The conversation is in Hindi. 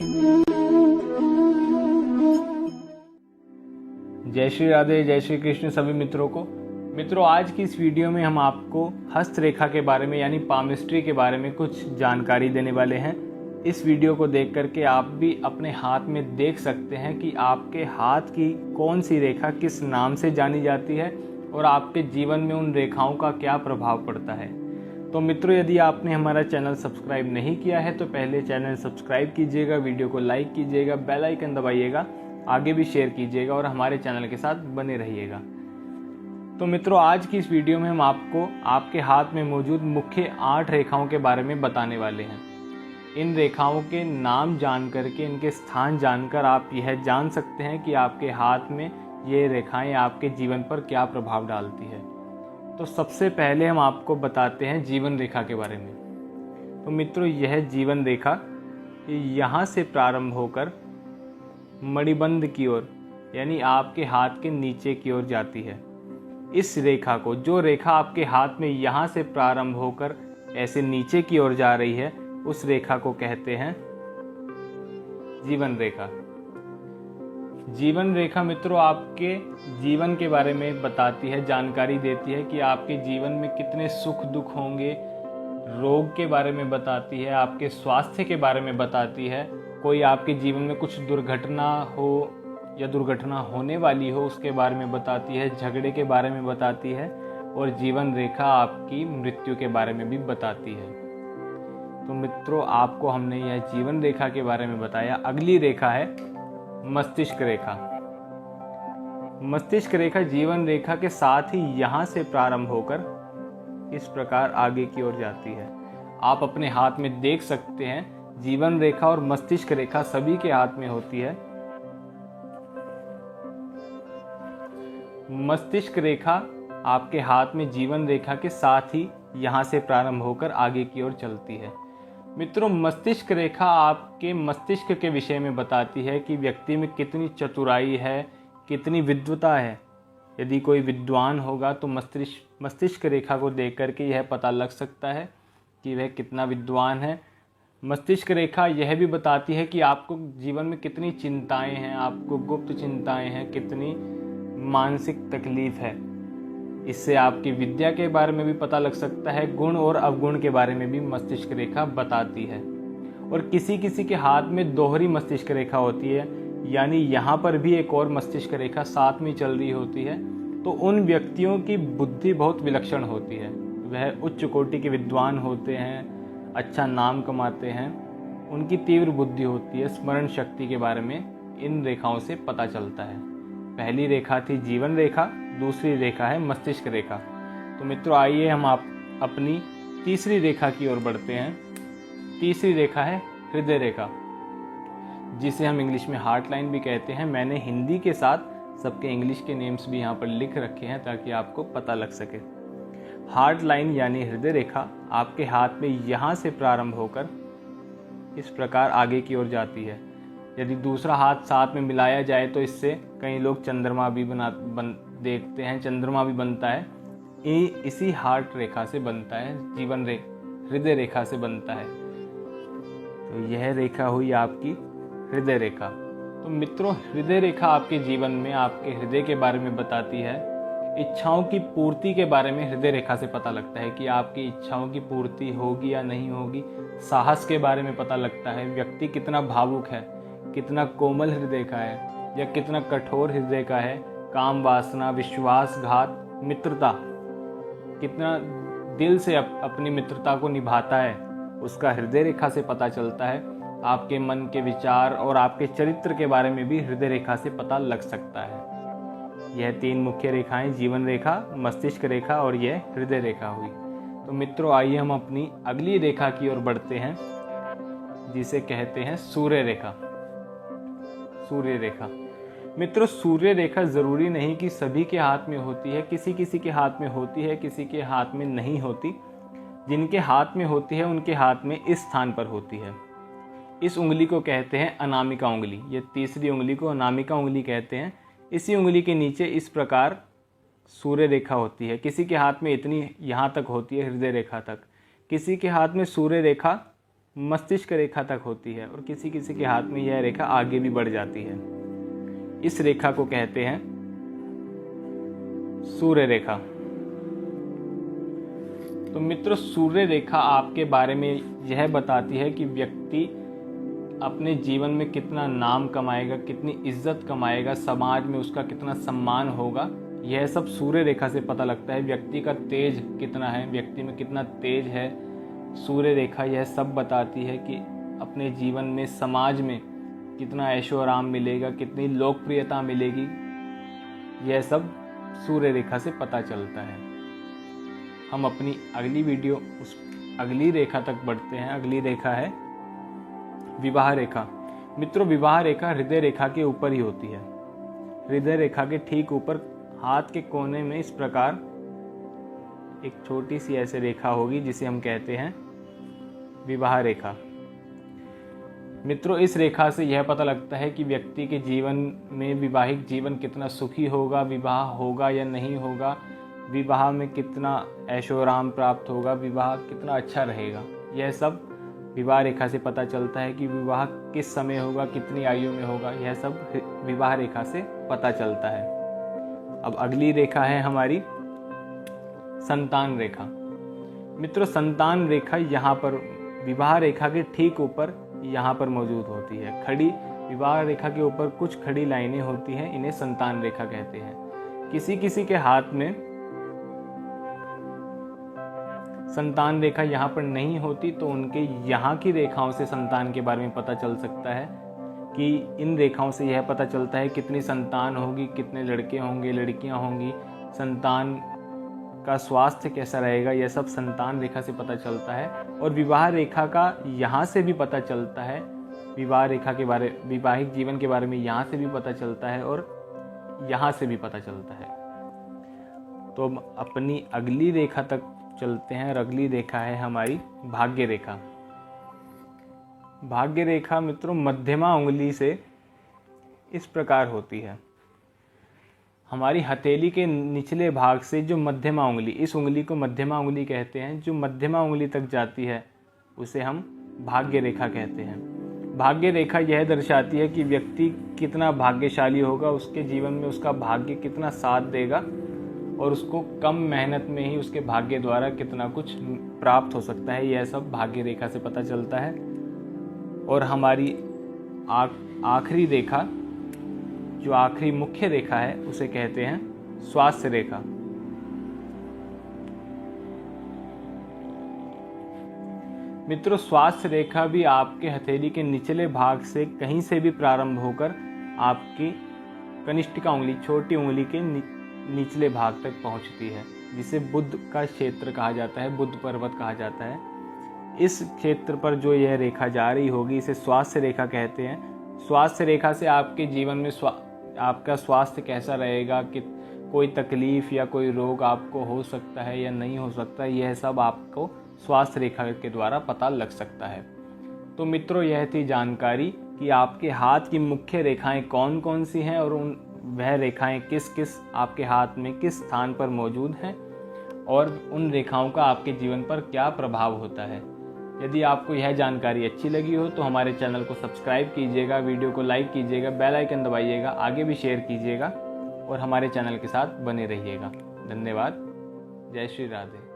जय श्री राधे, जय श्री कृष्ण सभी मित्रों को। मित्रों, आज की इस वीडियो में हम आपको हस्तरेखा के बारे में यानी पामिस्ट्री के बारे में कुछ जानकारी देने वाले हैं। इस वीडियो को देख करके आप भी अपने हाथ में देख सकते हैं कि आपके हाथ की कौन सी रेखा किस नाम से जानी जाती है और आपके जीवन में उन रेखाओं का क्या प्रभाव पड़ता है। तो मित्रों, यदि आपने हमारा चैनल सब्सक्राइब नहीं किया है तो पहले चैनल सब्सक्राइब कीजिएगा, वीडियो को लाइक कीजिएगा, बेल आइकन दबाइएगा, आगे भी शेयर कीजिएगा और हमारे चैनल के साथ बने रहिएगा। तो मित्रों, आज की इस वीडियो में हम आपको आपके हाथ में मौजूद मुख्य 8 रेखाओं के बारे में बताने वाले हैं। इन रेखाओं के नाम जान करके, इनके स्थान जानकर आप यह जान सकते हैं कि आपके हाथ में ये रेखाएं आपके जीवन पर क्या प्रभाव डालती है। तो सबसे पहले हम आपको बताते हैं जीवन रेखा के बारे में। तो मित्रों, यह जीवन रेखा यहाँ से प्रारंभ होकर मणिबंध की ओर यानी आपके हाथ के नीचे की ओर जाती है। इस रेखा को, जो रेखा आपके हाथ में यहाँ से प्रारंभ होकर ऐसे नीचे की ओर जा रही है, उस रेखा को कहते हैं जीवन रेखा। जीवन रेखा मित्रों आपके जीवन के बारे में बताती है, जानकारी देती है कि आपके जीवन में कितने सुख दुख होंगे, रोग के बारे में बताती है, आपके स्वास्थ्य के बारे में बताती है। कोई आपके जीवन में कुछ दुर्घटना हो या दुर्घटना होने वाली हो उसके बारे में बताती है, झगड़े के बारे में बताती है और जीवन रेखा आपकी मृत्यु के बारे में भी बताती है। तो मित्रों, आपको हमने यह जीवन रेखा के बारे में बताया। अगली रेखा है मस्तिष्क रेखा। मस्तिष्क रेखा जीवन रेखा के साथ ही यहाँ से प्रारंभ होकर इस प्रकार आगे की ओर जाती है। आप अपने हाथ में देख सकते हैं, जीवन रेखा और मस्तिष्क रेखा सभी के हाथ में होती है। मस्तिष्क रेखा आपके हाथ में जीवन रेखा के साथ ही यहाँ से प्रारंभ होकर आगे की ओर चलती है। मित्रों, मस्तिष्क रेखा आपके मस्तिष्क के विषय में बताती है कि व्यक्ति में कितनी चतुराई है, कितनी विद्वता है। यदि कोई विद्वान होगा तो मस्तिष्क रेखा को देख करके यह पता लग सकता है कि वह कितना विद्वान है। मस्तिष्क रेखा यह भी बताती है कि आपको जीवन में कितनी चिंताएं हैं, आपको गुप्त चिंताएं हैं, कितनी मानसिक तकलीफ है। इससे आपकी विद्या के बारे में भी पता लग सकता है, गुण और अवगुण के बारे में भी मस्तिष्क रेखा बताती है। और किसी किसी के हाथ में दोहरी मस्तिष्क रेखा होती है, यानी यहाँ पर भी एक और मस्तिष्क रेखा साथ में चल रही होती है। तो उन व्यक्तियों की बुद्धि बहुत विलक्षण होती है, वह उच्च कोटि के विद्वान होते हैं, अच्छा नाम कमाते हैं, उनकी तीव्र बुद्धि होती है। स्मरण शक्ति के बारे में इन रेखाओं से पता चलता है। पहली रेखा थी जीवन रेखा, दूसरी रेखा है मस्तिष्क रेखा। तो मित्रों, आइए हम आप अपनी तीसरी रेखा की ओर बढ़ते हैं। तीसरी रेखा है हृदय रेखा, जिसे हम इंग्लिश में हार्ट लाइन भी कहते हैं। मैंने हिंदी के साथ सबके इंग्लिश के नेम्स भी यहाँ पर लिख रखे हैं ताकि आपको पता लग सके। हार्ट लाइन यानी हृदय रेखा आपके हाथ में यहाँ से प्रारंभ होकर इस प्रकार आगे की ओर जाती है। यदि दूसरा हाथ साथ में मिलाया जाए तो इससे कई लोग चंद्रमा भी देखते हैं, चंद्रमा भी बनता है। इसी हार्ट रेखा से बनता है, हृदय रेखा से बनता है। तो यह रेखा हुई आपकी हृदय रेखा। तो मित्रों, हृदय रेखा आपके जीवन में आपके हृदय के बारे में बताती है। इच्छाओं की पूर्ति के बारे में हृदय रेखा से पता लगता है कि आपकी इच्छाओं की पूर्ति होगी या नहीं होगी। साहस के बारे में पता लगता है, व्यक्ति कितना भावुक है, कितना कोमल हृदय का है या कितना कठोर हृदय का है। काम वासना, विश्वासघात, मित्रता, कितना दिल से अपनी मित्रता को निभाता है, उसका हृदय रेखा से पता चलता है। आपके मन के विचार और आपके चरित्र के बारे में भी हृदय रेखा से पता लग सकता है। यह 3 मुख्य रेखाएं, जीवन रेखा, मस्तिष्क रेखा और यह हृदय रेखा हुई। तो मित्रों, आइए हम अपनी अगली रेखा की ओर बढ़ते हैं, जिसे कहते हैं सूर्य रेखा। सूर्य रेखा मित्रों, सूर्य रेखा जरूरी नहीं कि सभी के हाथ में होती है, किसी किसी के हाथ में होती है, किसी के हाथ में नहीं होती। जिनके हाथ में होती है उनके हाथ में इस स्थान पर होती है। इस उंगली को कहते हैं अनामिका उंगली। ये तीसरी उंगली को अनामिका उंगली कहते हैं। इसी उंगली के नीचे इस प्रकार सूर्य रेखा होती है। किसी के हाथ में इतनी यहाँ तक होती है, हृदय रेखा तक। किसी के हाथ में सूर्य रेखा मस्तिष्क रेखा तक होती है और किसी किसी के हाथ में यह रेखा आगे भी बढ़ जाती है। इस रेखा को कहते हैं सूर्य रेखा। तो मित्रों, सूर्य रेखा आपके बारे में यह बताती है कि व्यक्ति अपने जीवन में कितना नाम कमाएगा, कितनी इज्जत कमाएगा, समाज में उसका कितना सम्मान होगा। यह सब सूर्य रेखा से पता लगता है। व्यक्ति का तेज कितना है, व्यक्ति में कितना तेज है, सूर्य रेखा यह सब बताती है कि अपने जीवन में, समाज में कितना ऐशो आराम मिलेगा, कितनी लोकप्रियता मिलेगी। यह सब सूर्य रेखा से पता चलता है। हम अपनी अगली वीडियो उस अगली रेखा तक बढ़ते हैं। अगली रेखा है विवाह रेखा। मित्रों, विवाह रेखा हृदय रेखा के ऊपर ही होती है। हृदय रेखा के ठीक ऊपर हाथ के कोने में इस प्रकार एक छोटी सी ऐसे रेखा होगी जिसे हम कहते हैं विवाह रेखा। मित्रों, इस रेखा से यह पता लगता है कि व्यक्ति के जीवन में वैवाहिक जीवन कितना सुखी होगा, विवाह होगा या नहीं होगा, विवाह में कितना ऐशो आराम प्राप्त होगा, विवाह कितना अच्छा रहेगा। यह सब विवाह रेखा से पता चलता है कि विवाह किस समय होगा, कितनी आयु में होगा। यह सब विवाह रेखा से पता चलता है। अब अगली रेखा है हमारी संतान रेखा। मित्रों, संतान रेखा यहाँ पर विवाह रेखा के ठीक ऊपर यहाँ पर मौजूद होती है। खड़ी विवाह रेखा के ऊपर कुछ खड़ी लाइनें होती हैं, इन्हें संतान रेखा कहते हैं। किसी किसी के हाथ में संतान रेखा यहाँ पर नहीं होती तो उनके यहाँ की रेखाओं से संतान के बारे में पता चल सकता है कि इन रेखाओं से यह पता चलता है कितनी संतान होगी, कितने लड़के होंगे, लड़कियाँ होंगी, संतान का स्वास्थ्य कैसा रहेगा। यह सब संतान रेखा से पता चलता है। और विवाह रेखा का यहाँ से भी पता चलता है। विवाह रेखा के बारे, वैवाहिक जीवन के बारे में यहाँ से भी पता चलता है और यहाँ से भी पता चलता है। तो हम अपनी अगली रेखा तक चलते हैं और अगली रेखा है हमारी भाग्य रेखा। भाग्य रेखा मित्रों मध्यमा उंगली से इस प्रकार होती है। हमारी हथेली के निचले भाग से जो मध्यमा उंगली, इस उंगली को मध्यमा उंगली कहते हैं, जो मध्यमा उंगली तक जाती है उसे हम भाग्य रेखा कहते हैं। भाग्य रेखा यह दर्शाती है कि व्यक्ति कितना भाग्यशाली होगा, उसके जीवन में उसका भाग्य कितना साथ देगा और उसको कम मेहनत में ही उसके भाग्य द्वारा कितना कुछ प्राप्त हो सकता है। यह सब भाग्य रेखा से पता चलता है। और हमारी आखिरी रेखा, जो आखिरी मुख्य रेखा है, उसे कहते हैं स्वास्थ्य रेखा। मित्रों, स्वास्थ्य रेखा भी आपके हथेली के निचले भाग से कहीं से भी प्रारंभ होकर आपकी कनिष्ठिका उंगली, छोटी उंगली के निचले भाग तक पहुंचती है, जिसे बुध का क्षेत्र कहा जाता है, बुध पर्वत कहा जाता है। इस क्षेत्र पर जो यह रेखा जा रही होगी इसे स्वास्थ्य रेखा कहते हैं। स्वास्थ्य रेखा से आपके जीवन में आपका स्वास्थ्य कैसा रहेगा, कि कोई तकलीफ या कोई रोग आपको हो सकता है या नहीं हो सकता, यह सब आपको स्वास्थ्य रेखा के द्वारा पता लग सकता है। तो मित्रों, यह थी जानकारी कि आपके हाथ की मुख्य रेखाएं कौन कौन सी हैं और वह रेखाएं किस किस आपके हाथ में किस स्थान पर मौजूद हैं और उन रेखाओं का आपके जीवन पर क्या प्रभाव होता है। यदि आपको यह जानकारी अच्छी लगी हो तो हमारे चैनल को सब्सक्राइब कीजिएगा, वीडियो को लाइक कीजिएगा, बेल आइकन दबाइएगा, आगे भी शेयर कीजिएगा और हमारे चैनल के साथ बने रहिएगा। धन्यवाद। जय श्री राधे।